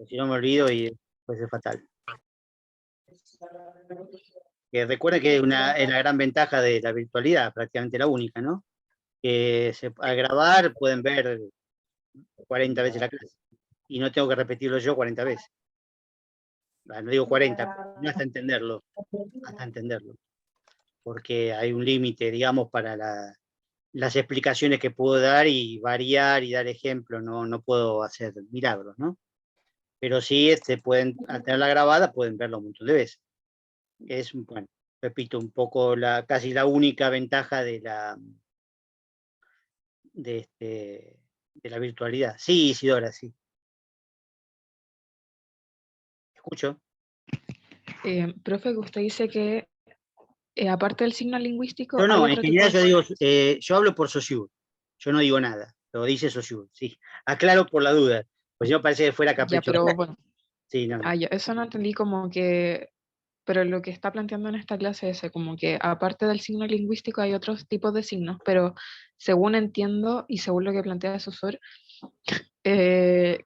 porque si no me olvido y puede ser fatal. Recuerden que es la gran ventaja de la virtualidad, prácticamente la única, ¿no? Que al grabar pueden ver 40 veces la clase y no tengo que repetirlo yo 40 veces. No digo 40, no hasta entenderlo, porque hay un límite, digamos, para las explicaciones que puedo dar y variar y dar ejemplos, no puedo hacer milagros, ¿no? Pero sí, pueden, al tenerla grabada, pueden verlo un montón de veces. Es, bueno, repito, un poco casi la única ventaja de la virtualidad. Sí, Isidora, sí. Escucho. Profe, que usted dice que aparte del signo lingüístico, Yo no, hay en otro tipo general de... yo digo, yo hablo por Saussure, yo no digo nada, lo dice Saussure, sí. Aclaro por la duda, pues yo parece que fuera Ya, caprichoso. pero bueno, Sí, no. ya, eso no entendí como que... Pero lo que está planteando en esta clase es como que aparte del signo lingüístico hay otros tipos de signos, pero según entiendo y según lo que plantea Saussure,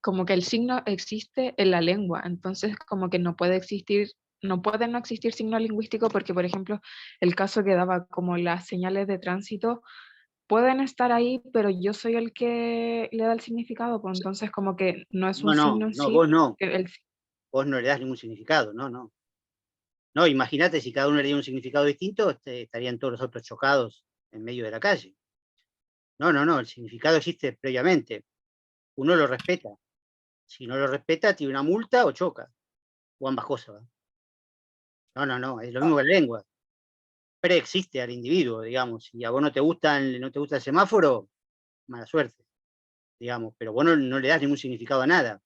como que el signo existe en la lengua, entonces como que no puede existir, no puede no existir signo lingüístico porque, por ejemplo, el caso que daba como las señales de tránsito pueden estar ahí, pero yo soy el que le da el significado, pues entonces como que no es un signo en No, sí. vos no, que vos no le das ningún significado, no. No, imagínate si cada uno le diera un significado distinto, estarían todos los autos chocados en medio de la calle. No, el significado existe previamente, uno lo respeta. Si no lo respeta, tiene una multa o choca, o ambas cosas. No, es lo mismo que la lengua. Preexiste al individuo, digamos. Si a vos no te gusta el semáforo, mala suerte, digamos, pero vos no le das ningún significado a nada.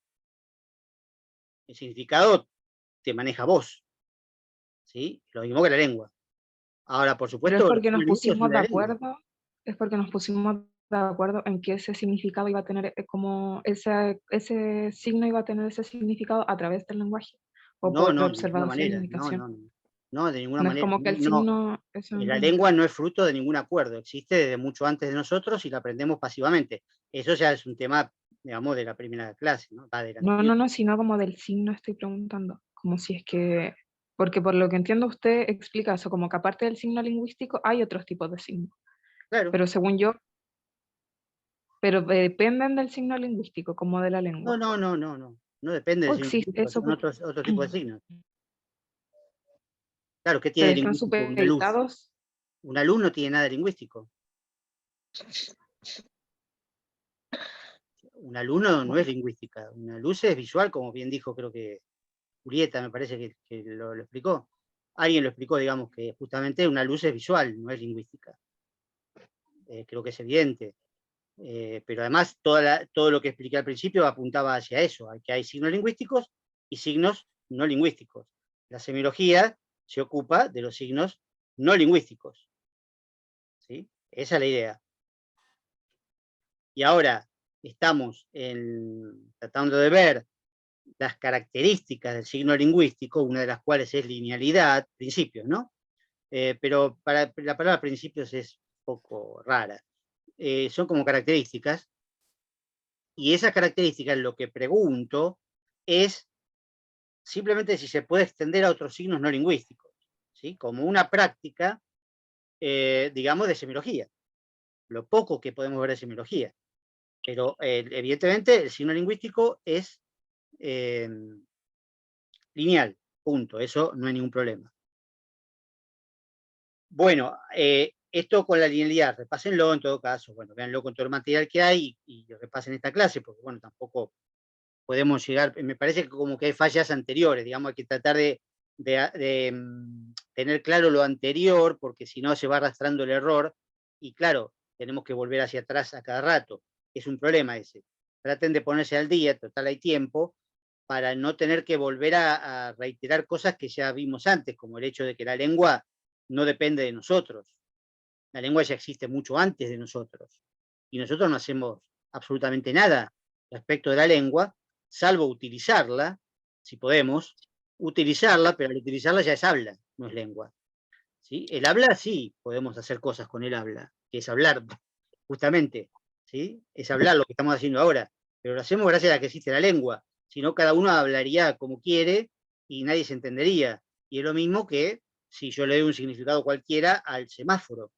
El significado te maneja vos, ¿sí? Lo mismo que la lengua. Ahora, por Pero es supuesto, los porque nos lingüísticos son pusimos de de la lengua. acuerdo, es porque nos pusimos de acuerdo en que ese significado iba a tener como ese signo iba a tener ese significado a través del lenguaje o No, por de ninguna observación e manera, imitación. no, de ninguna No es manera, como que el no. signo, eso no La entiendo. lengua no es fruto de ningún acuerdo, existe desde mucho antes de nosotros y la aprendemos pasivamente. Eso ya es un tema, digamos, de la primera clase, ¿no? De la anterior. No, sino como del signo estoy preguntando, como si es que, porque por lo que entiendo usted explica eso, como que aparte del signo lingüístico hay otros tipos de signos, Claro. pero según yo, pero dependen del signo lingüístico, como de la lengua. No depende O del signo existe lingüístico, eso son otro tipo de signos. Claro, ¿qué tiene pero de están lingüístico una luz? supeditados. Una luz no tiene nada de lingüístico. Una luz no es lingüística, una luz es visual, como bien dijo, creo que Julieta, me parece que lo explicó. Alguien lo explicó, digamos, que justamente una luz es visual, no es lingüística. Creo que es evidente. Pero además todo lo que expliqué al principio apuntaba hacia eso, a que hay signos lingüísticos y signos no lingüísticos. La semiología se ocupa de los signos no lingüísticos, ¿sí? Esa es la idea. Y ahora estamos tratando de ver las características del signo lingüístico, una de las cuales es linealidad, principios, ¿no? Pero la palabra principios es un poco rara. Son como características. Y esas características, lo que pregunto es simplemente si se puede extender a otros signos no lingüísticos, ¿sí? Como una práctica, digamos, de semiología. Lo poco que podemos ver de semiología. Pero evidentemente el signo lingüístico es lineal, punto. Eso no hay ningún problema. Bueno, esto con la linealidad, repásenlo en todo caso. Bueno, véanlo con todo el material que hay y repasen esta clase, porque bueno, tampoco podemos llegar, me parece que como que hay fallas anteriores, digamos, hay que tratar de tener claro lo anterior, porque si no se va arrastrando el error, y claro, tenemos que volver hacia atrás a cada rato, es un problema ese. Traten de ponerse al día, total hay tiempo, para no tener que volver a reiterar cosas que ya vimos antes, como el hecho de que la lengua no depende de nosotros. La lengua ya existe mucho antes de nosotros, y nosotros no hacemos absolutamente nada respecto de la lengua, salvo utilizarla, si podemos, utilizarla, pero al utilizarla ya es habla, no es lengua. ¿Sí? El habla sí, podemos hacer cosas con el habla, que es hablar, justamente, ¿sí? Es hablar lo que estamos haciendo ahora, pero lo hacemos gracias a que existe la lengua. Si no, cada uno hablaría como quiere y nadie se entendería. Y es lo mismo que si yo le doy un significado cualquiera al semáforo.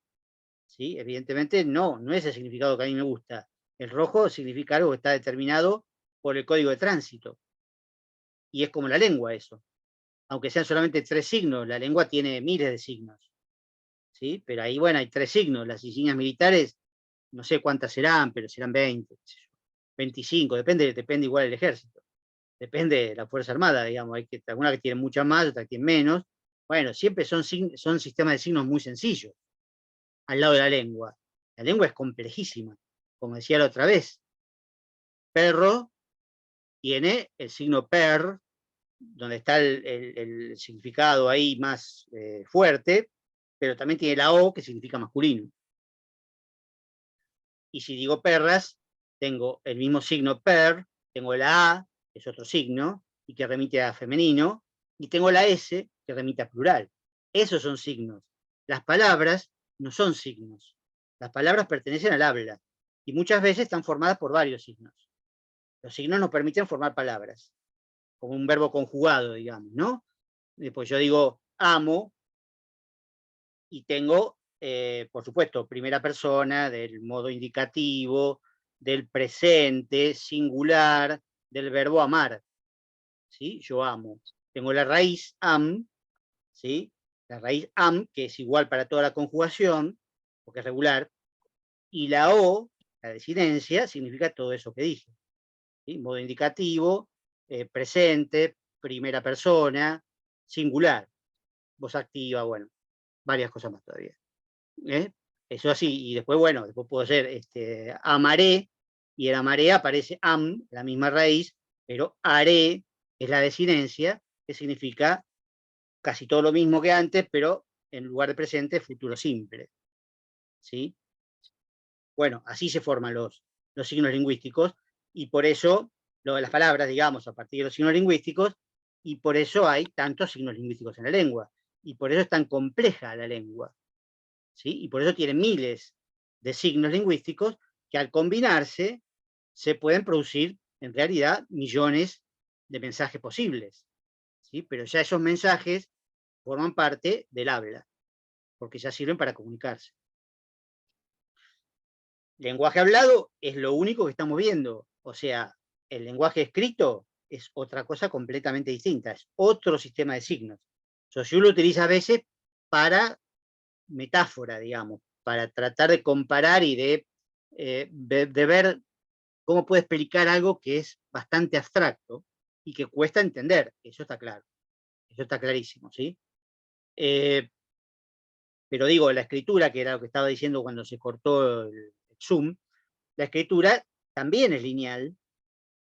¿Sí? Evidentemente no es el significado que a mí me gusta. El rojo significa algo que está determinado por el código de tránsito. Y es como la lengua eso. Aunque sean solamente 3 signos, la lengua tiene miles de signos. ¿Sí? Pero ahí, bueno, hay 3 signos. Las insignias militares, no sé cuántas serán, pero serán 20, 25, depende igual del ejército. Depende de la Fuerza Armada, digamos. Hay algunas que tienen muchas más, otras que tienen menos. Bueno, siempre son sistemas de signos muy sencillos al lado de la lengua. La lengua es complejísima, como decía la otra vez. Perro tiene el signo per, donde está el significado ahí más fuerte, pero también tiene la O, que significa masculino. Y si digo perras, tengo el mismo signo per, tengo la A, que es otro signo, y que remite a femenino, y tengo la S, que remite a plural. Esos son signos. Las palabras no son signos. Las palabras pertenecen al habla, y muchas veces están formadas por varios signos. Los signos nos permiten formar palabras, como un verbo conjugado, digamos, ¿no? Pues yo digo amo, y tengo, por supuesto, primera persona, del modo indicativo, del presente, singular, del verbo amar, ¿sí? Yo amo. Tengo la raíz am, ¿sí? La raíz am, que es igual para toda la conjugación, porque es regular, y la o, la desinencia, significa todo eso que dije, ¿sí? Modo indicativo, presente, primera persona, singular, voz activa, bueno, varias cosas más todavía. Eso así, y después, bueno, después puedo hacer amaré, y en amaré aparece am, la misma raíz, pero haré es la desinencia, que significa casi todo lo mismo que antes, pero en lugar de presente, futuro simple. ¿Sí? Bueno, así se forman los signos lingüísticos, y por eso, las palabras, digamos, a partir de los signos lingüísticos, y por eso hay tantos signos lingüísticos en la lengua, y por eso es tan compleja la lengua. ¿Sí? Y por eso tiene miles de signos lingüísticos que al combinarse se pueden producir en realidad millones de mensajes posibles. ¿Sí? Pero ya esos mensajes forman parte del habla, porque ya sirven para comunicarse. Lenguaje hablado es lo único que estamos viendo. O sea, el lenguaje escrito es otra cosa completamente distinta, es otro sistema de signos. Saussure lo utiliza a veces para metáfora, digamos, para tratar de comparar y de ver cómo puede explicar algo que es bastante abstracto y que cuesta entender. Eso está claro, eso está clarísimo, ¿sí? Pero digo, la escritura, que era lo que estaba diciendo cuando se cortó el Zoom, la escritura también es lineal,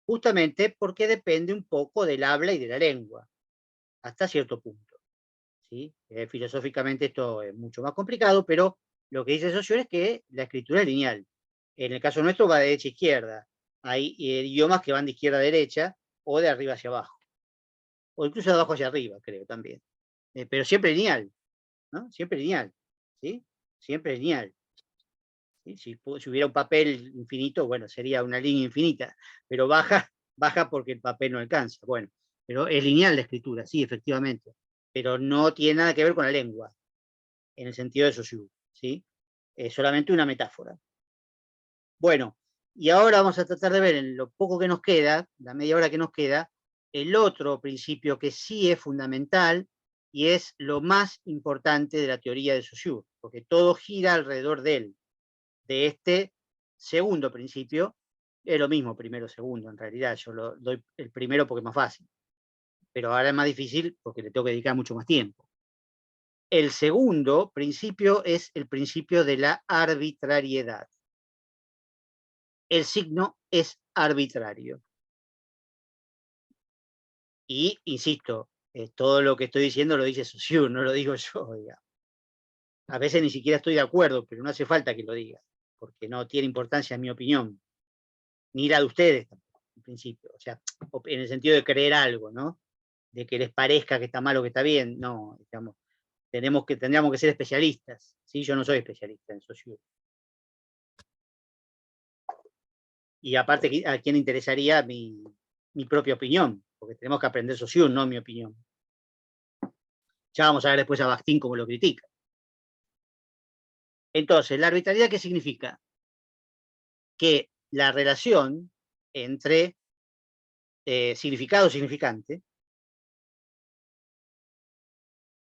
justamente porque depende un poco del habla y de la lengua, hasta cierto punto. ¿Sí? Filosóficamente esto es mucho más complicado, pero lo que dice Saussure es que la escritura es lineal. En el caso nuestro va de derecha a izquierda. Hay idiomas que van de izquierda a derecha o de arriba hacia abajo. O incluso de abajo hacia arriba, creo también. Pero siempre lineal, ¿no? Siempre lineal. ¿Sí? Siempre lineal. ¿Sí? Si hubiera un papel infinito, bueno, sería una línea infinita, pero baja porque el papel no alcanza. Bueno, pero es lineal la escritura, sí, efectivamente. Pero no tiene nada que ver con la lengua, en el sentido de Saussure, ¿sí? Es solamente una metáfora. Bueno, y ahora vamos a tratar de ver en lo poco que nos queda, la media hora que nos queda, el otro principio que sí es fundamental y es lo más importante de la teoría de Saussure, porque todo gira alrededor de él, de este segundo principio. Es lo mismo, primero, segundo, en realidad, yo lo doy el primero porque es más fácil, pero ahora es más difícil porque le tengo que dedicar mucho más tiempo. El segundo principio es el principio de la arbitrariedad. El signo es arbitrario. Y, insisto, todo lo que estoy diciendo lo dice Saussure, no lo digo yo. Digamos. A veces ni siquiera estoy de acuerdo, pero no hace falta que lo diga, porque no tiene importancia en mi opinión, ni la de ustedes tampoco, en principio. O sea, en el sentido de creer algo, ¿no? De que les parezca que está mal o que está bien, no, digamos. Tendríamos que ser especialistas. ¿Sí? Yo no soy especialista en Saussure. Y aparte, ¿a quién interesaría mi propia opinión, porque tenemos que aprender Saussure, no mi opinión. Ya vamos a ver después a Bakhtin cómo lo critica. Entonces, ¿la arbitrariedad qué significa? Que la relación entre significado y significante,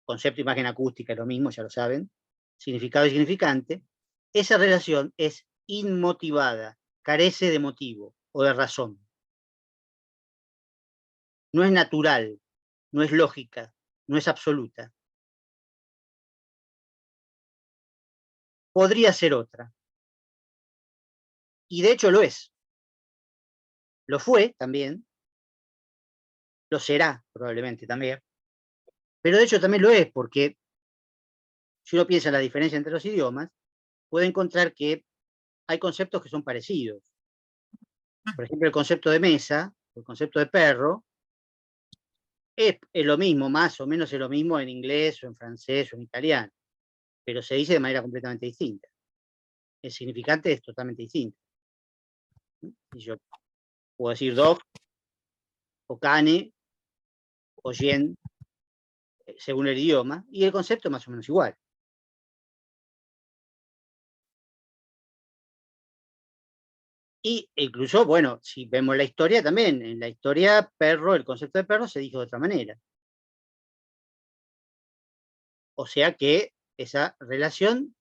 concepto, imagen acústica, es lo mismo, ya lo saben, significado y significante, esa relación es inmotivada, carece de motivo o de razón. No es natural, no es lógica, no es absoluta. Podría ser otra. Y de hecho lo es. Lo fue también, lo será probablemente también, pero de hecho también lo es, porque si uno piensa en la diferencia entre los idiomas, puede encontrar que hay conceptos que son parecidos. Por ejemplo, el concepto de mesa, el concepto de perro, es lo mismo, más o menos es lo mismo en inglés o en francés o en italiano, pero se dice de manera completamente distinta. El significante es totalmente distinto. Y yo puedo decir dog, o cane, o yen, según el idioma, y el concepto es más o menos igual. Y incluso, bueno, si vemos la historia también, en la historia perro, el concepto de perro se dijo de otra manera. O sea que esa relación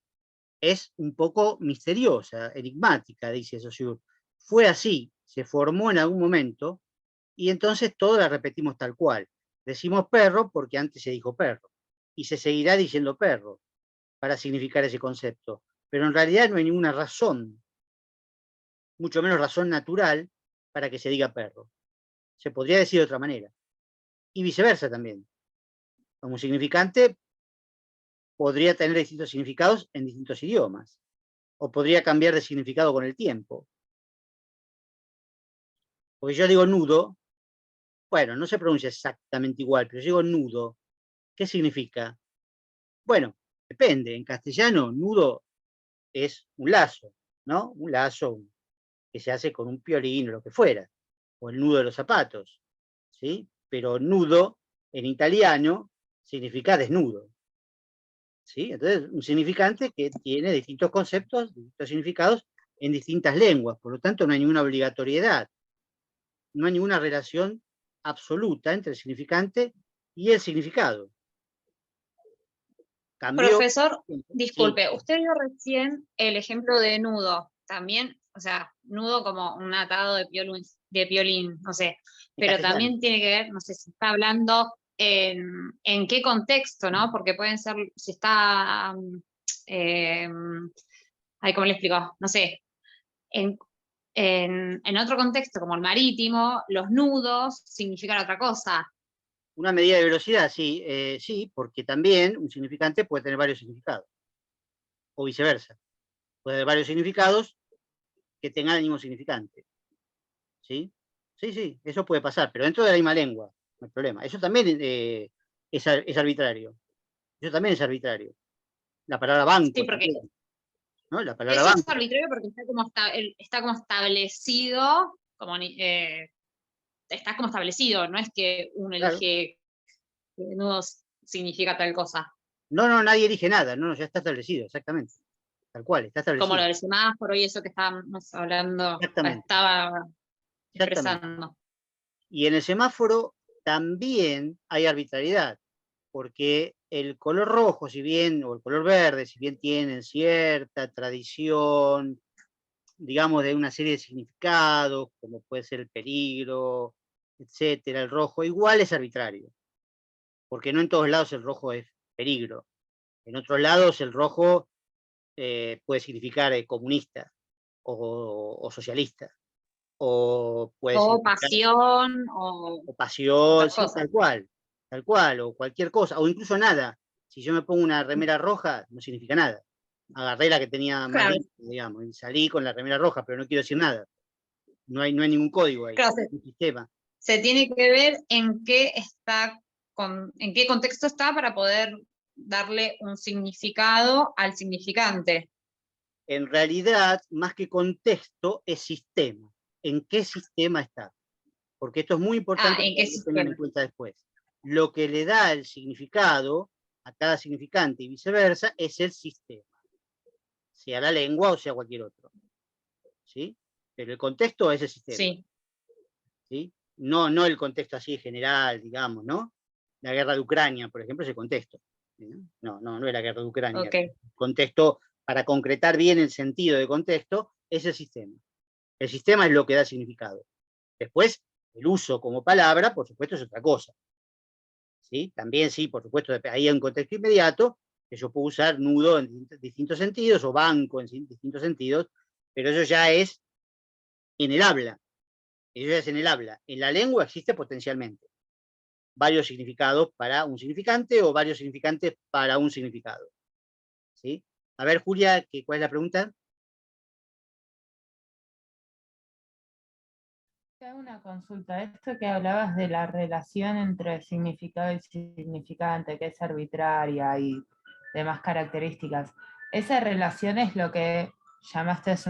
es un poco misteriosa, enigmática, dice Saussure. Fue así, se formó en algún momento, y entonces todos la repetimos tal cual. Decimos perro porque antes se dijo perro, y se seguirá diciendo perro para significar ese concepto. Pero en realidad no hay ninguna razón, mucho menos razón natural, para que se diga perro. Se podría decir de otra manera. Y viceversa también. Como significante podría tener distintos significados en distintos idiomas, o podría cambiar de significado con el tiempo. Porque yo digo nudo, bueno, no se pronuncia exactamente igual, pero yo digo nudo. ¿Qué significa? Bueno, depende. En castellano, nudo es un lazo, ¿no? Un lazo que se hace con un piolín o lo que fuera, o el nudo de los zapatos, ¿sí? Pero nudo en italiano significa desnudo, ¿sí? Entonces, un significante que tiene distintos conceptos, distintos significados en distintas lenguas, por lo tanto no hay ninguna obligatoriedad, no hay ninguna relación absoluta entre el significante y el significado. Cambió. Profesor, Sí, disculpe, usted dio recién el ejemplo de nudo, también, o sea, nudo como un atado de piolín, no sé, pero castellano. también tiene que ver, no sé si está hablando en qué contexto, ¿no? Porque pueden ser, si está, ay, ¿cómo le explico? No sé, en otro contexto como el marítimo, los nudos significan otra cosa. Una medida de velocidad, sí, sí, porque también un significante puede tener varios significados, o viceversa. Puede haber varios significados que tengan el mismo significante. ¿Sí? Sí, sí, eso puede pasar, pero dentro de la misma lengua, no hay problema. Eso también es arbitrario. Eso también es arbitrario. La palabra banco Sí, porque también, ¿no? La palabra eso es banco. arbitrario porque está como establecido, está como establecido, no es que uno Claro. elige que nudos significa tal cosa. No, no, nadie elige nada, no, no, ya está establecido, exactamente. Tal cual, está Como lo establecido. del semáforo y eso que estábamos hablando, Exactamente, estaba exactamente. expresando. Y en el semáforo también hay arbitrariedad, porque el color rojo, si bien, o el color verde, si bien tienen cierta tradición, digamos, de una serie de significados, como puede ser el peligro, etcétera, el rojo, igual es arbitrario, porque no en todos lados el rojo es peligro. En otros lados el rojo puede significar comunista o socialista, o puede O significar pasión o o pasión, otras sí, cosas. tal cual, o cualquier cosa, o incluso nada. Si yo me pongo una remera roja, no significa nada. Agarré la que tenía más Claro, limpia, digamos, y salí con la remera roja, pero no quiero decir nada. No hay ningún código ahí, claro, un sistema. se tiene que ver en qué está, en qué contexto está para poder darle un significado al significante. En realidad, más que contexto, es sistema. ¿En qué sistema está? porque esto es muy importante ¿en qué que lo tengan en sistema? cuenta después. Lo que le da el significado a cada significante y viceversa es el sistema, sea la lengua o sea cualquier otro, ¿sí? Pero el contexto es el sistema, Sí, ¿sí? No el contexto así general, digamos, ¿no? La guerra de Ucrania, por ejemplo, es el contexto. ¿Sí? No es la guerra de Ucrania. ok. El contexto, para concretar bien el sentido de contexto, es el sistema. El sistema es lo que da significado. Después, el uso como palabra, por supuesto, es otra cosa. ¿Sí? También sí, por supuesto, ahí hay un contexto inmediato, que yo puedo usar nudo en distintos sentidos o banco en distintos sentidos, pero eso ya es en el habla. Eso ya es en el habla. En la lengua existe potencialmente varios significados para un significante o varios significantes para un significado. ¿Sí? A ver, Julia, ¿cuál es la pregunta? Te hago una consulta. Esto que hablabas de la relación entre significado y significante, que es arbitraria y demás características, ¿esa relación es lo que llamaste hace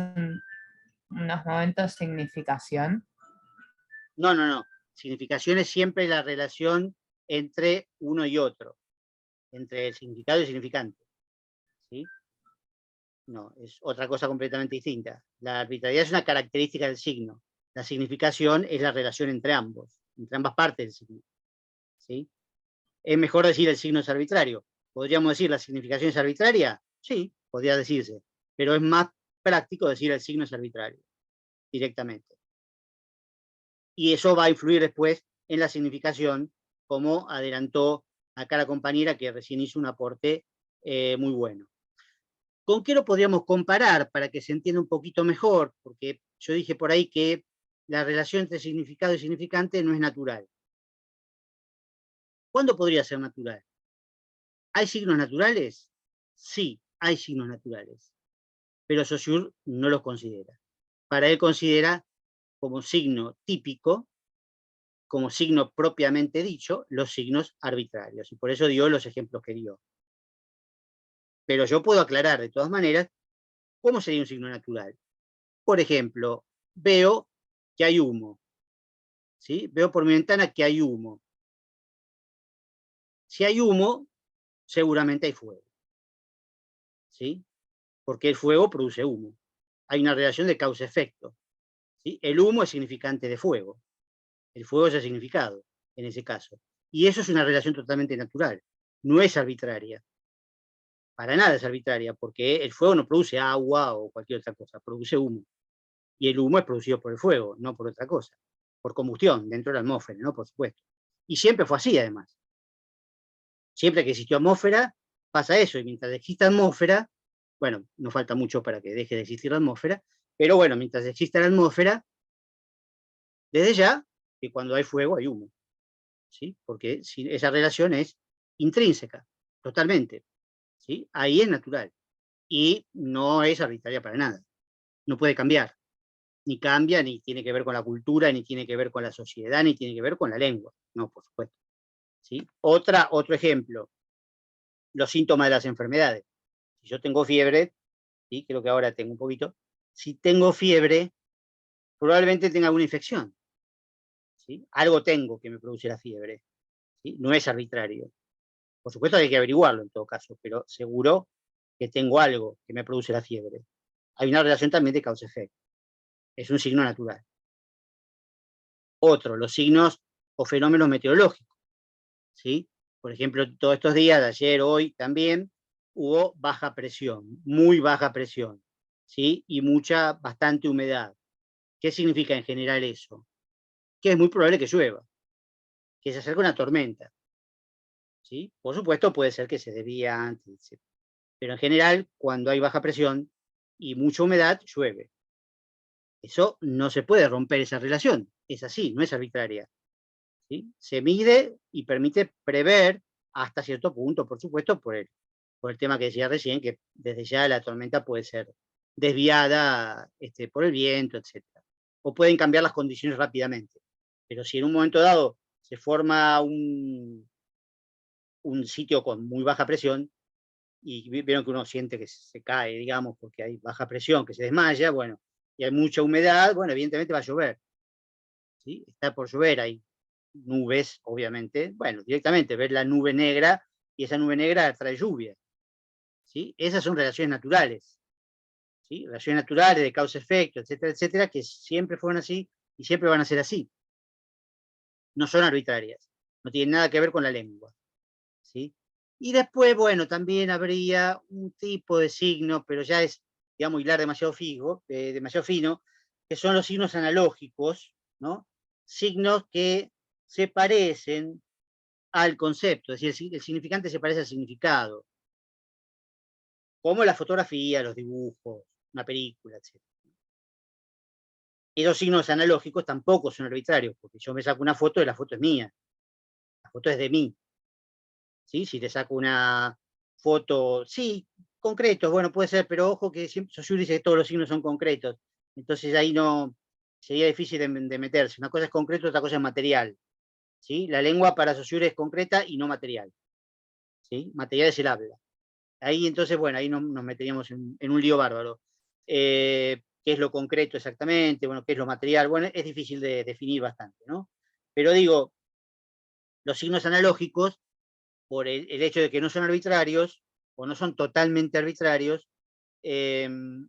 unos momentos significación? No. Significación es siempre la relación entre uno y otro, entre el significado y el significante. ¿Sí? No, es otra cosa completamente distinta. La arbitrariedad es una característica del signo. La significación es la relación entre ambos, entre ambas partes del signo. ¿Sí? Es mejor decir el signo es arbitrario. ¿Podríamos decir la significación es arbitraria? Sí, podría decirse. Pero es más práctico decir el signo es arbitrario, directamente. Y eso va a influir después en la significación, como adelantó acá la compañera que recién hizo un aporte muy bueno. ¿Con qué lo podríamos comparar para que se entienda un poquito mejor? Porque yo dije por ahí que la relación entre significado y significante no es natural. ¿Cuándo podría ser natural? ¿Hay signos naturales? Sí, hay signos naturales. Pero Saussure no los considera. Para él considera como signo típico, como signo propiamente dicho, los signos arbitrarios. Y por eso dio los ejemplos que dio. Pero yo puedo aclarar de todas maneras cómo sería un signo natural. Por ejemplo, veo que hay humo. ¿Sí? Veo por mi ventana que hay humo. Si hay humo, seguramente hay fuego. ¿Sí? Porque el fuego produce humo. Hay una relación de causa-efecto. ¿Sí? El humo es significante de fuego. El fuego es el significado, en ese caso. Y eso es una relación totalmente natural. No es arbitraria. Para nada es arbitraria, porque el fuego no produce agua o cualquier otra cosa, produce humo. Y el humo es producido por el fuego, no por otra cosa. Por combustión, dentro de la atmósfera, ¿no? Por supuesto. Y siempre fue así, además. Siempre que existió atmósfera, pasa eso. Y mientras exista atmósfera, bueno, no falta mucho para que deje de existir la atmósfera, pero bueno, mientras exista la atmósfera, desde ya, que cuando hay fuego hay humo. ¿Sí? Porque esa relación es intrínseca, totalmente. ¿Sí? Ahí es natural. Y no es arbitraria para nada. No puede cambiar. Ni cambia, ni tiene que ver con la cultura, ni tiene que ver con la sociedad, ni tiene que ver con la lengua. No, por supuesto. ¿Sí? Otro ejemplo, los síntomas de las enfermedades. Si yo tengo fiebre, ¿sí? Creo que ahora tengo un poquito, si tengo fiebre, probablemente tenga alguna infección. ¿Sí? Algo tengo que me produce la fiebre. ¿Sí? No es arbitrario. Por supuesto hay que averiguarlo en todo caso, pero seguro que tengo algo que me produce la fiebre. Hay una relación también de causa-efecto. Es un signo natural. Otro, los signos o fenómenos meteorológicos. ¿Sí? Por ejemplo, todos estos días, ayer, hoy también, hubo baja presión, muy baja presión, ¿sí? Y bastante humedad. ¿Qué significa en general eso? Que es muy probable que llueva, que se acerque una tormenta, ¿sí? Por supuesto, puede ser que se desvíe antes, etc. Pero en general, cuando hay baja presión y mucha humedad, llueve. Eso no se puede romper esa relación, es así, no es arbitraria. ¿Sí? Se mide y permite prever hasta cierto punto, por supuesto, por el tema que decía recién, que desde ya la tormenta puede ser desviada por el viento, etc. O pueden cambiar las condiciones rápidamente. Pero si en un momento dado se forma un sitio con muy baja presión, y vieron que uno siente que se cae, digamos, porque hay baja presión, que se desmaya, bueno, y hay mucha humedad, bueno, evidentemente va a llover. ¿sí? Está por llover, hay nubes, obviamente. Bueno, directamente ver la nube negra y esa nube negra trae lluvia, ¿sí? Esas son relaciones naturales, ¿sí? Relaciones naturales de causa-efecto, etcétera, etcétera, que siempre fueron así y siempre van a ser así. No son arbitrarias, no tienen nada que ver con la lengua, ¿sí? Y después, bueno, también habría un tipo de signo, pero ya es, digamos, hilar demasiado fino, que son los signos analógicos, ¿no? Signos que se parecen al concepto, es decir, el significante se parece al significado, como la fotografía, los dibujos, una película, etc. Esos signos analógicos tampoco son arbitrarios, porque yo me saco una foto y la foto es mía, la foto es de mí, ¿sí? Si te saco una foto, sí, concretos, bueno, puede ser, pero ojo que siempre Saussure dice que todos los signos son concretos, entonces ahí no, sería difícil de meterse. Una cosa es concreto, otra cosa es material, ¿sí? La lengua para Saussure es concreta y no material, ¿sí? Material es el habla. Ahí entonces, bueno, ahí nos meteríamos en un lío bárbaro. ¿Qué es lo concreto exactamente? Bueno, ¿qué es lo material? Bueno, es difícil de definir bastante, ¿no? Pero digo, los signos analógicos, por el hecho de que no son arbitrarios, o no son totalmente arbitrarios,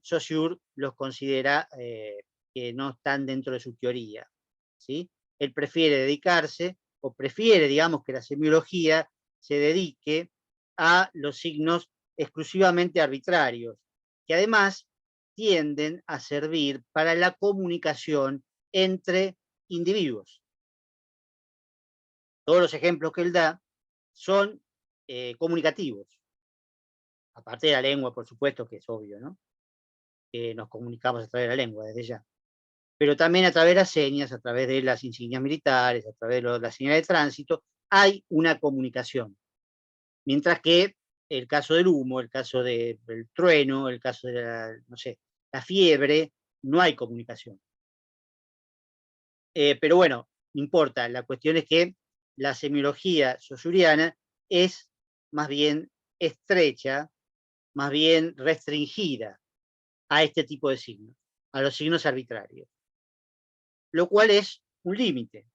Saussure los considera que no están dentro de su teoría, ¿sí? Él prefiere dedicarse, o prefiere, digamos, que la semiología se dedique a los signos exclusivamente arbitrarios, que además tienden a servir para la comunicación entre individuos. Todos los ejemplos que él da son comunicativos, aparte de la lengua, por supuesto, que es obvio, ¿no? Que nos comunicamos a través de la lengua, desde ya. Pero también a través de las señas, a través de las insignias militares, a través de las señales de tránsito, hay una comunicación. Mientras que el caso del humo, el caso del trueno, el caso de no sé, la fiebre, no hay comunicación. Pero bueno, no importa, la cuestión es que la semiología saussuriana es más bien estrecha, más bien restringida a este tipo de signos, a los signos arbitrarios. Lo cual es un límite,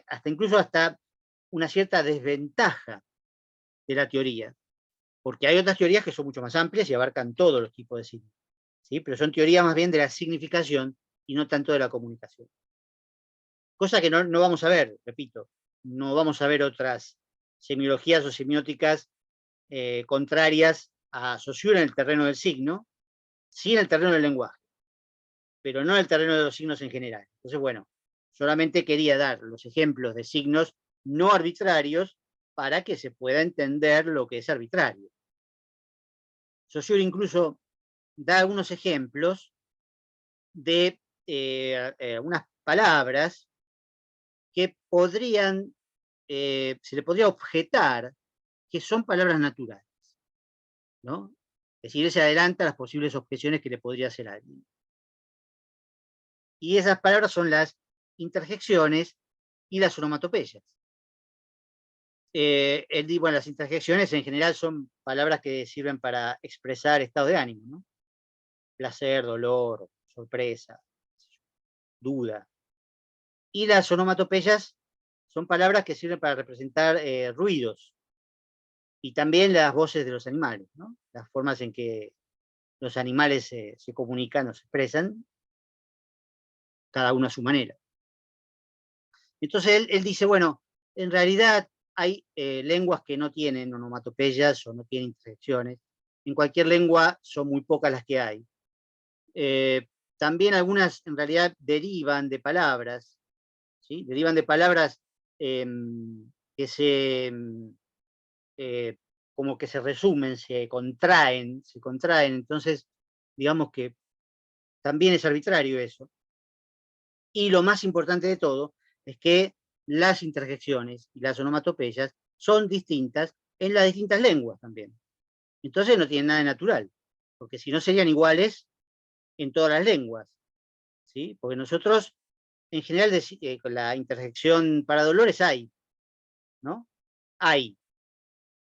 hasta incluso hasta una cierta desventaja de la teoría, porque hay otras teorías que son mucho más amplias y abarcan todos los tipos de signos, ¿sí? Pero son teorías más bien de la significación y no tanto de la comunicación. Cosa que no vamos a ver, repito, no vamos a ver otras semiologías o semióticas contrarias a Saussure en el terreno del signo, sí en el terreno del lenguaje, pero no en el terreno de los signos en general. Entonces, bueno, solamente quería dar los ejemplos de signos no arbitrarios para que se pueda entender lo que es arbitrario. Saussure incluso da algunos ejemplos de unas palabras que podrían, se le podría objetar que son palabras naturales, ¿no? Es decir, él se adelanta a las posibles objeciones que le podría hacer a alguien. Y esas palabras son las interjecciones y las onomatopeyas. Bueno, las interjecciones en general son palabras que sirven para expresar estado de ánimo, ¿no? Placer, dolor, sorpresa, duda. Y las onomatopeyas son palabras que sirven para representar ruidos y también las voces de los animales, ¿no? Las formas en que los animales se comunican o se expresan, cada uno a su manera. Entonces él dice, bueno, en realidad hay lenguas que no tienen onomatopeyas o no tienen interjecciones. En cualquier lengua son muy pocas las que hay. También algunas en realidad derivan de palabras, ¿sí? Derivan de palabras que se, como que se resumen, se contraen. Entonces, digamos que también es arbitrario eso. Y lo más importante de todo es que las interjecciones y las onomatopeyas son distintas en las distintas lenguas también. Entonces no tienen nada de natural, porque si no serían iguales en todas las lenguas, ¿sí? Porque nosotros, en general, con la interjección para dolores hay, ¿no? Hay.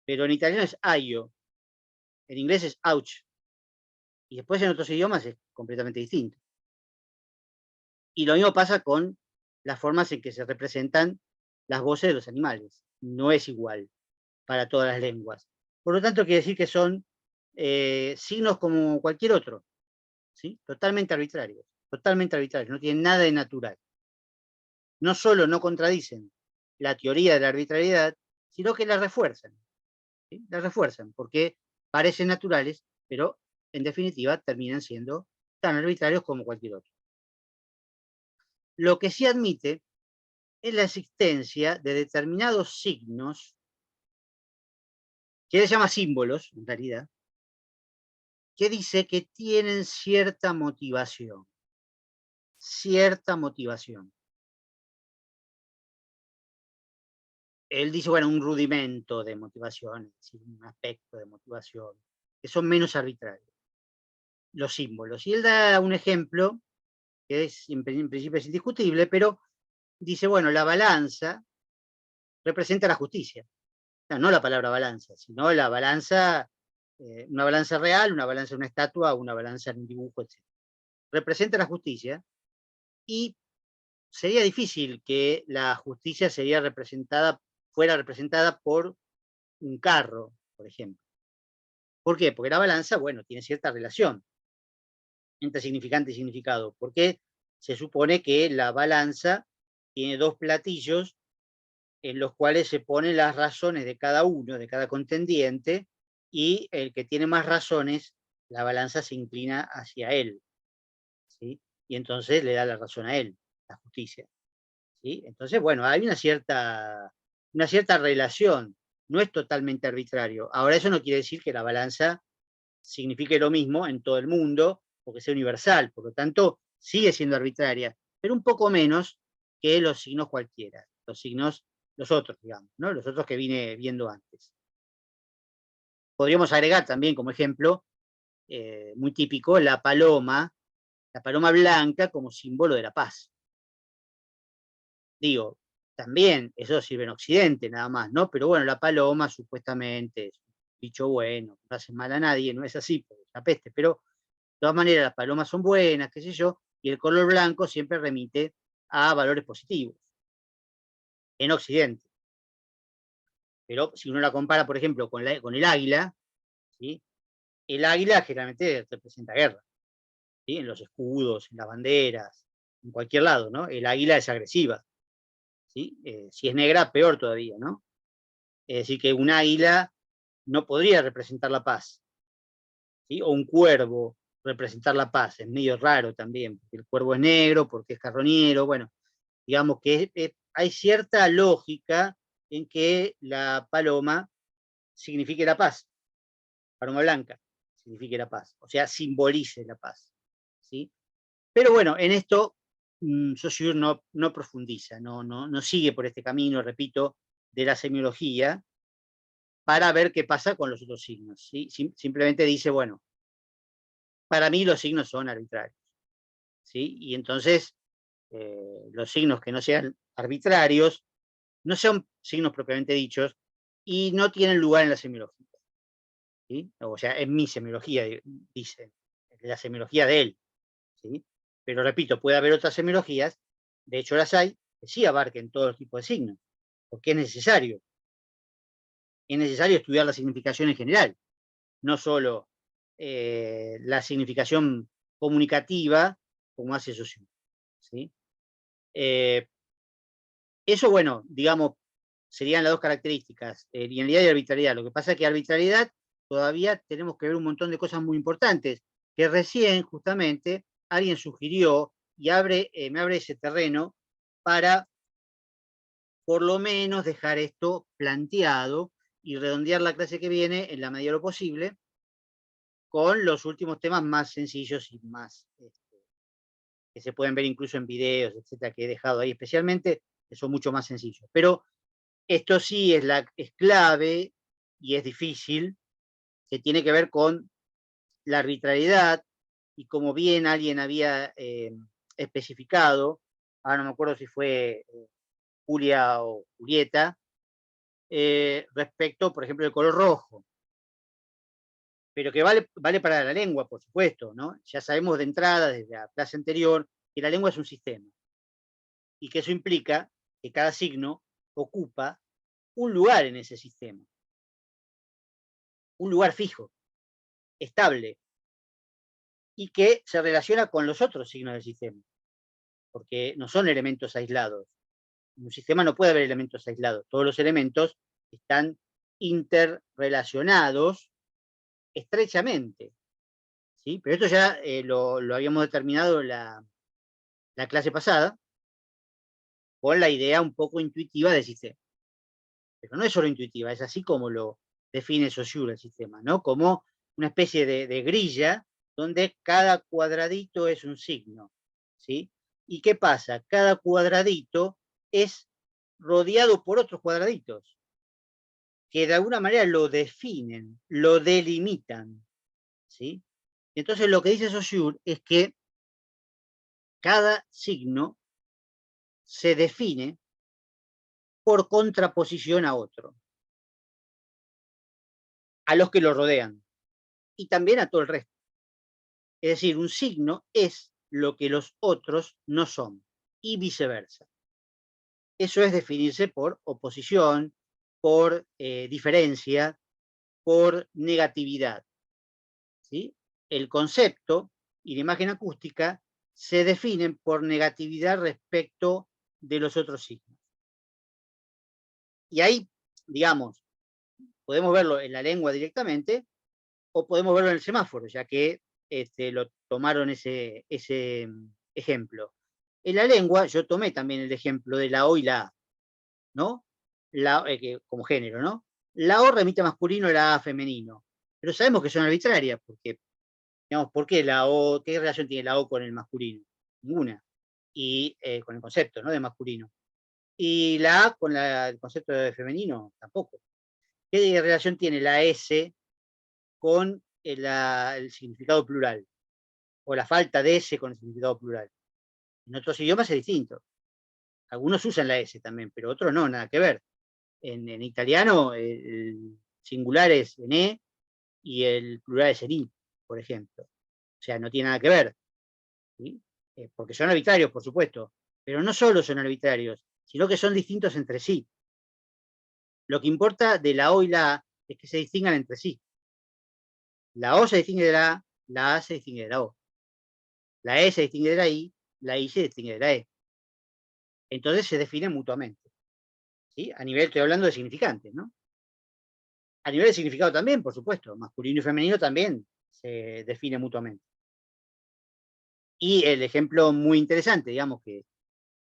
Pero en italiano es aio, en inglés es ouch, y después en otros idiomas es completamente distinto. Y lo mismo pasa con las formas en que se representan las voces de los animales. No es igual para todas las lenguas. Por lo tanto, quiere decir que son signos como cualquier otro, ¿sí? Totalmente arbitrarios, no tienen nada de natural. No solo no contradicen la teoría de la arbitrariedad, sino que la refuerzan, ¿sí? La refuerzan, porque parecen naturales, pero en definitiva terminan siendo tan arbitrarios como cualquier otro. Lo que sí admite es la existencia de determinados signos, que él llama símbolos, en realidad, que dice que tienen cierta motivación. Cierta motivación. Él dice, bueno, un rudimento de motivación, es decir, un aspecto de motivación, que son menos arbitrarios, los símbolos. Y él da un ejemplo, que es, en principio es indiscutible, pero dice, bueno, la balanza representa la justicia. No la palabra balanza, sino la balanza, una balanza real, una balanza en una estatua, una balanza en un dibujo, etc. Representa la justicia, y sería difícil que la justicia fuera representada por un carro, por ejemplo. ¿Por qué? Porque la balanza, bueno, tiene cierta relación entre significante y significado, porque se supone que la balanza tiene dos platillos en los cuales se ponen las razones de cada uno, de cada contendiente, y el que tiene más razones, la balanza se inclina hacia él, ¿sí? Y entonces le da la razón a él, la justicia, ¿sí? Entonces, bueno, hay una cierta relación, no es totalmente arbitrario. Ahora, eso no quiere decir que la balanza signifique lo mismo en todo el mundo, o que sea universal, por lo tanto, sigue siendo arbitraria, pero un poco menos que los signos cualquiera, los otros, digamos, ¿no? Los otros que vine viendo antes. Podríamos agregar también como ejemplo, muy típico, la paloma blanca como símbolo de la paz. Digo, también eso sirve en Occidente nada más, ¿no? Pero bueno, la paloma supuestamente es un bicho bueno, no hace mal a nadie, no es así, porque es la peste, pero de todas maneras las palomas son buenas, qué sé yo, y el color blanco siempre remite a valores positivos en Occidente. Pero si uno la compara, por ejemplo, con el águila, ¿sí? El águila generalmente representa guerra, ¿sí? En los escudos, en las banderas, en cualquier lado, ¿no? El águila es agresiva, ¿sí? Si es negra, peor todavía, ¿no? Es decir, que un águila no podría representar la paz, ¿sí? O un cuervo representar la paz, es medio raro también, porque el cuervo es negro, porque es carroñero, bueno, digamos que hay cierta lógica en que la paloma signifique la paz, paloma blanca signifique la paz, o sea, simbolice la paz, ¿sí? Pero bueno, en esto Saussure no profundiza, no sigue por este camino, repito, de la semiología, para ver qué pasa con los otros signos, ¿sí? Simplemente dice, bueno, para mí los signos son arbitrarios, ¿sí? Y entonces los signos que no sean arbitrarios no son signos propiamente dichos y no tienen lugar en la semiología, ¿sí? O sea, en mi semiología, dice, en la semiología de él, ¿sí? Pero repito, puede haber otras semiologías, de hecho las hay, que sí abarquen todos los tipos de signos, porque es necesario estudiar la significación en general, no solo la significación comunicativa, como hace Saussure, ¿sí? Eso, bueno, digamos, serían las dos características, linealidad y arbitrariedad. Lo que pasa es que arbitrariedad todavía tenemos que ver un montón de cosas muy importantes, que recién, justamente, alguien sugirió y me abre ese terreno para, por lo menos, dejar esto planteado y redondear la clase que viene, en la medida de lo posible, con los últimos temas más sencillos y más, que se pueden ver incluso en videos, etcétera, que he dejado ahí especialmente, que son mucho más sencillos. Pero esto sí es clave y es difícil, que tiene que ver con la arbitrariedad, y como bien alguien había especificado, ahora no me acuerdo si fue Julia o Julieta, respecto, por ejemplo, del color rojo, pero que vale para la lengua, por supuesto, ¿no? Ya sabemos de entrada, desde la clase anterior, que la lengua es un sistema, y que eso implica que cada signo ocupa un lugar en ese sistema, un lugar fijo, estable, y que se relaciona con los otros signos del sistema, porque no son elementos aislados. En un sistema no puede haber elementos aislados, todos los elementos están interrelacionados estrechamente, ¿sí? Pero esto ya lo habíamos determinado en la clase pasada, con la idea un poco intuitiva del sistema. Pero no es solo intuitiva, es así como lo define Saussure el sistema, ¿no? Como una especie de grilla donde cada cuadradito es un signo, ¿sí? ¿Y qué pasa? Cada cuadradito es rodeado por otros cuadraditos que de alguna manera lo definen, lo delimitan, ¿sí? Entonces lo que dice Saussure es que cada signo se define por contraposición a otro, a los que lo rodean, y también a todo el resto. Es decir, un signo es lo que los otros no son, y viceversa. Eso es definirse por oposición, por diferencia, por negatividad, ¿sí? El concepto y la imagen acústica se definen por negatividad respecto de los otros signos. Y ahí, digamos, podemos verlo en la lengua directamente o podemos verlo en el semáforo, ya que lo tomaron ese ejemplo. En la lengua yo tomé también el ejemplo de la O y la A, ¿no? Como género, ¿no? La O remite a masculino, la A femenino. Pero sabemos que son arbitrarias, porque, digamos, ¿por qué la O, qué relación tiene la O con el masculino? Ninguna. Y con el concepto, ¿no? De masculino. Y la A con el concepto de femenino, tampoco. ¿Qué relación tiene la S con el significado plural? O la falta de S con el significado plural. En otros idiomas es distinto. Algunos usan la S también, pero otros no, nada que ver. En italiano el singular es en E y el plural es en I, por ejemplo. O sea, no tiene nada que ver, ¿sí? Porque son arbitrarios, por supuesto, pero no solo son arbitrarios, sino que son distintos entre sí. Lo que importa de la O y la A es que se distingan entre sí. La O se distingue de la A se distingue de la O. La E se distingue de la I se distingue de la E. Entonces se definen mutuamente, ¿sí? A nivel, estoy hablando de significantes, ¿no? A nivel de significado también, por supuesto, masculino y femenino también se define mutuamente. Y el ejemplo muy interesante, digamos, que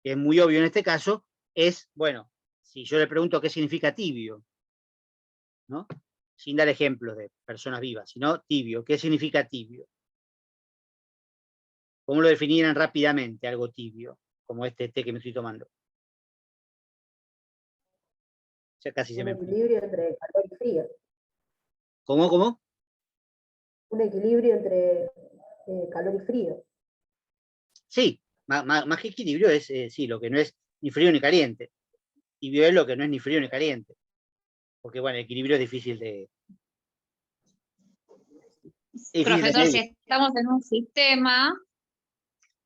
es muy obvio en este caso, es, bueno, si yo le pregunto qué significa tibio, ¿no? Sin dar ejemplos de personas vivas, sino tibio, ¿qué significa tibio? ¿Cómo lo definirían rápidamente algo tibio, como este té que me estoy tomando? Ya casi se Un me... equilibrio entre calor y frío. ¿Cómo? Un equilibrio entre calor y frío. Sí, más que equilibrio es, sí, lo que no es ni frío ni caliente. Tibio es lo que no es ni frío ni caliente. Porque, bueno, el equilibrio es difícil de... Profesor, si estamos en un sistema,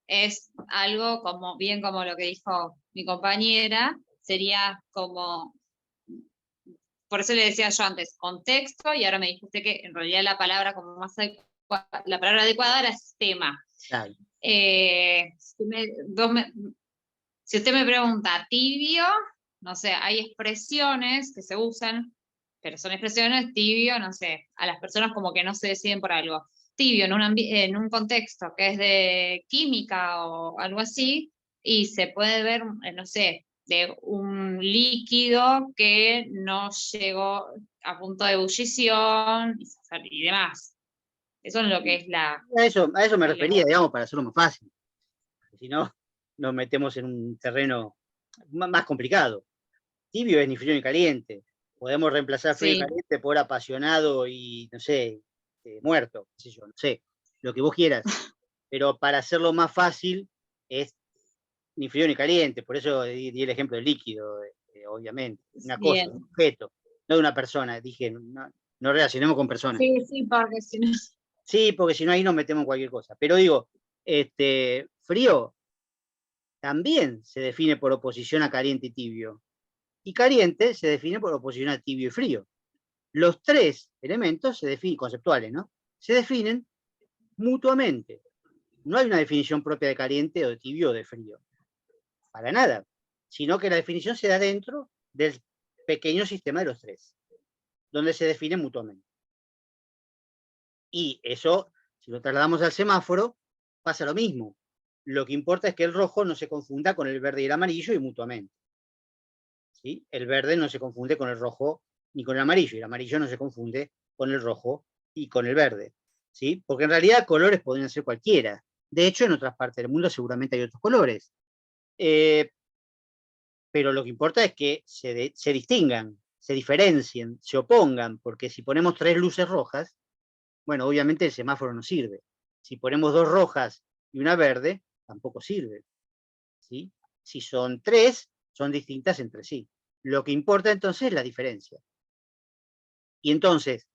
es algo como, bien como lo que dijo mi compañera, sería como, por eso le decía yo antes, contexto, y ahora me dijo usted que en realidad la palabra como más adecuada, la palabra adecuada era sistema. Claro. Si usted me pregunta tibio, no sé, hay expresiones que se usan, pero son expresiones tibio, no sé, a las personas como que no se deciden por algo. Tibio en un contexto que es de química o algo así, y se puede ver, no sé, de un líquido que no llegó a punto de ebullición y demás. Eso es lo que es la... A eso me refería, digamos, para hacerlo más fácil. Si no, nos metemos en un terreno más complicado. Tibio es ni frío ni caliente. Podemos reemplazar frío y caliente por apasionado y, no sé, muerto, qué sé yo, no sé, lo que vos quieras. Pero para hacerlo más fácil es ni frío ni caliente. Por eso di el ejemplo del líquido, obviamente. Una cosa, un objeto, no de una persona. Dije, no relacionemos con personas. Sí, porque si no... Sí, porque si no ahí nos metemos en cualquier cosa. Pero digo, frío también se define por oposición a caliente y tibio. Y caliente se define por oposición a tibio y frío. Los tres elementos se definen, conceptuales, ¿no? Se definen mutuamente. No hay una definición propia de caliente o de tibio o de frío. Para nada. Sino que la definición se da dentro del pequeño sistema de los tres, donde se definen mutuamente. Y eso, si lo trasladamos al semáforo, pasa lo mismo. Lo que importa es que el rojo no se confunda con el verde y el amarillo y mutuamente. ¿Sí? El verde no se confunde con el rojo ni con el amarillo, y el amarillo no se confunde con el rojo y con el verde. ¿Sí? Porque en realidad colores podrían ser cualquiera. De hecho, en otras partes del mundo seguramente hay otros colores. Pero lo que importa es que se distingan, se diferencien, se opongan, porque si ponemos 3 luces rojas, bueno, obviamente el semáforo no sirve. Si ponemos 2 rojas y una verde, tampoco sirve. ¿Sí? Si son 3, son distintas entre sí. Lo que importa entonces es la diferencia. Y entonces,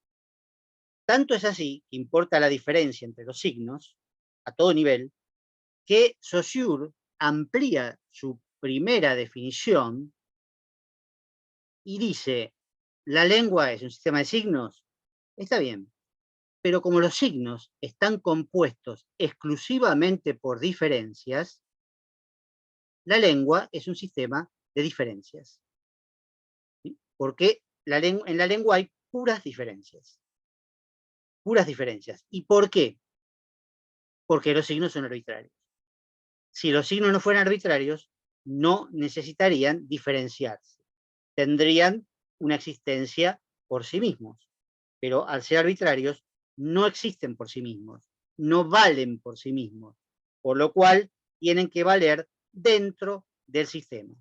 tanto es así que importa la diferencia entre los signos, a todo nivel, que Saussure amplía su primera definición y dice, la lengua es un sistema de signos, está bien, pero como los signos están compuestos exclusivamente por diferencias, la lengua es un sistema de diferencias. ¿Sí? Porque en la lengua hay puras diferencias. Puras diferencias. ¿Y por qué? Porque los signos son arbitrarios. Si los signos no fueran arbitrarios, no necesitarían diferenciarse. Tendrían una existencia por sí mismos. Pero al ser arbitrarios, no existen por sí mismos. No valen por sí mismos. Por lo cual, tienen que valer dentro del sistema.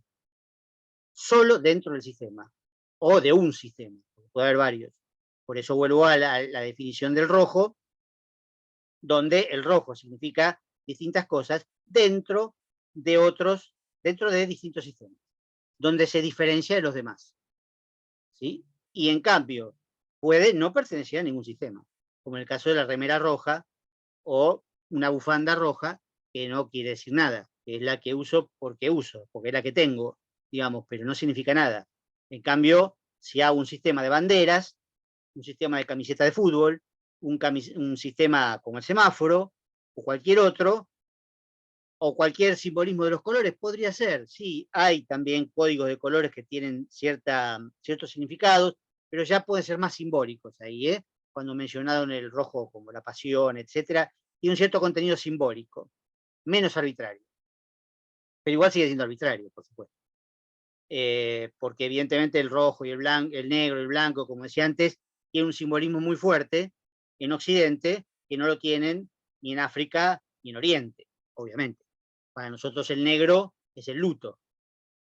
Solo dentro del sistema. O de un sistema. Puede haber varios. Por eso vuelvo a la definición del rojo, donde el rojo significa distintas cosas dentro de distintos sistemas, donde se diferencia de los demás. ¿Sí? Y en cambio, puede no pertenecer a ningún sistema, como en el caso de la remera roja o una bufanda roja, que no quiere decir nada, que es la que uso, porque es la que tengo, digamos, pero no significa nada. En cambio, si hago un sistema de banderas, un sistema de camiseta de fútbol, un sistema como el semáforo, o cualquier otro, o cualquier simbolismo de los colores, podría ser, sí, hay también códigos de colores que tienen ciertos significados, pero ya pueden ser más simbólicos ahí, ¿eh? Cuando mencionado en el rojo como la pasión, etcétera, tiene un cierto contenido simbólico, menos arbitrario. Pero igual sigue siendo arbitrario, por supuesto. Porque evidentemente el rojo y el negro y el blanco, como decía antes, tienen un simbolismo muy fuerte en Occidente, que no lo tienen ni en África ni en Oriente, obviamente. Para nosotros el negro es el luto,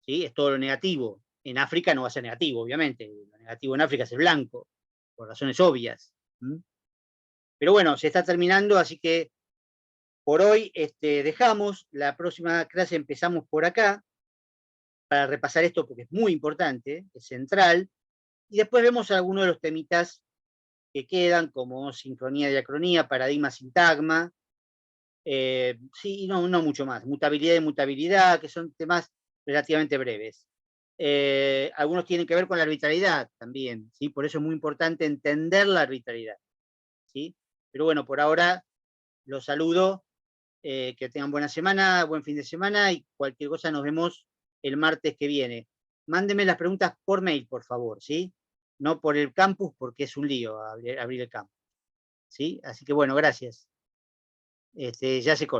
¿sí? Es todo lo negativo. En África no va a ser negativo, obviamente. Lo negativo en África es el blanco, por razones obvias. Pero bueno, se está terminando, así que por hoy dejamos. La próxima clase empezamos por acá, para repasar esto porque es muy importante, es central, y después vemos algunos de los temitas que quedan, como sincronía, diacronía, paradigma, sintagma, sí, no mucho más, mutabilidad y mutabilidad, que son temas relativamente breves. Algunos tienen que ver con la arbitrariedad también, ¿sí? Por eso es muy importante entender la arbitrariedad, ¿sí? Pero bueno, por ahora los saludo, que tengan buena semana, buen fin de semana, y cualquier cosa nos vemos el martes que viene. Mándenme las preguntas por mail, por favor, ¿sí? No por el campus, porque es un lío abrir el campus, ¿sí? Así que bueno, gracias. Ya se corta.